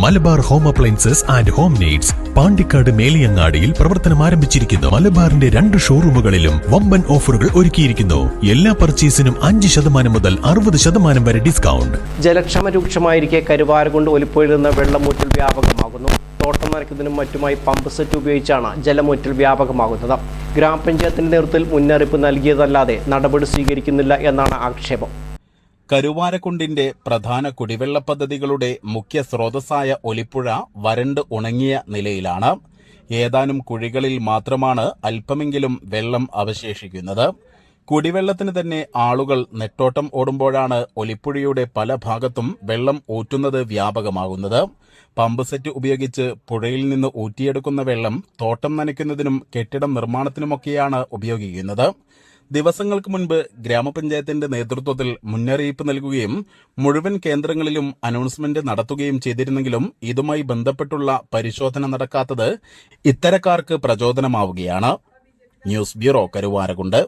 Malabar home appliances and home needs Pandikkad മേലിയങ്ങാടിയിൽ പ്രവർത്തനം ആരംഭിച്ചിരിക്കുന്നു. മലബാറിന്റെ 2 ഷോറൂമുകളിലും വമ്പൻ ഓഫറുകൾ ഒരുക്കിയിരിക്കുന്നു. എല്ലാ പർച്ചേസിനും 5% മുതൽ 60% വരെ ഡിസ്കൗണ്ട്. ജലക്ഷാമ രൂക്ഷമായിരിക്കെ കരുവാരകുണ്ട് ഒലിപ്പുഴയിൽ നിന്ന് വെള്ളമൂറ്റൽ വ്യാപകമാകുന്നു. തോട്ടം നനയ്ക്കുന്നതിനും മറ്റുമായി പമ്പ് സെറ്റ് ഉപയോഗിച്ചാണ് ജലമൂറ്റൽ വ്യാപകമാകുന്നത്. ഗ്രാമപഞ്ചായത്തിന്റെ നേതൃത്വത്തിൽ മുന്നറിയിപ്പ് നൽകിയതല്ലാതെ നടപടി സ്വീകരിക്കുന്നില്ല എന്നാണ് ആക്ഷേപം. കരുവാരക്കുണ്ടിന്റെ പ്രധാന കുടിവെള്ള പദ്ധതികളുടെ മുഖ്യ സ്രോതസ്സായ ഒലിപ്പുഴ വരണ്ട് ഉണങ്ങിയ നിലയിലാണ്. ഏതാനും കുഴികളിൽ മാത്രമാണ് അല്പമെങ്കിലും വെള്ളം അവശേഷിക്കുന്നത്. കുടിവെള്ളത്തിന് തന്നെ ആളുകൾ നെട്ടോട്ടം ഓടുമ്പോഴാണ് ഒലിപ്പുഴയുടെ പല ഭാഗത്തും വെള്ളം ഊറ്റുന്നത് വ്യാപകമാകുന്നത്. പമ്പ് സെറ്റ് ഉപയോഗിച്ച് പുഴയിൽ നിന്ന് ഊറ്റിയെടുക്കുന്ന വെള്ളം തോട്ടം നനയ്ക്കുന്നതിനും കെട്ടിടം നിർമ്മാണത്തിനുമൊക്കെയാണ് ഉപയോഗിക്കുന്നത്. ദിവസങ്ങൾക്ക് മുൻപ് ഗ്രാമപഞ്ചായത്തിന്റെ നേതൃത്വത്തിൽ മുന്നറിയിപ്പ് നൽകുകയും മുഴുവൻ കേന്ദ്രങ്ങളിലും അനൗൺസ്മെന്റ് നടത്തുകയും ചെയ്തിരുന്നെങ്കിലും ഇതുമായി ബന്ധപ്പെട്ടുള്ള പരിശോധന നടക്കാത്തത് ഇത്തരക്കാർക്ക് പ്രചോദനമാവുകയാണ്. News bureau, Karuvarakundu.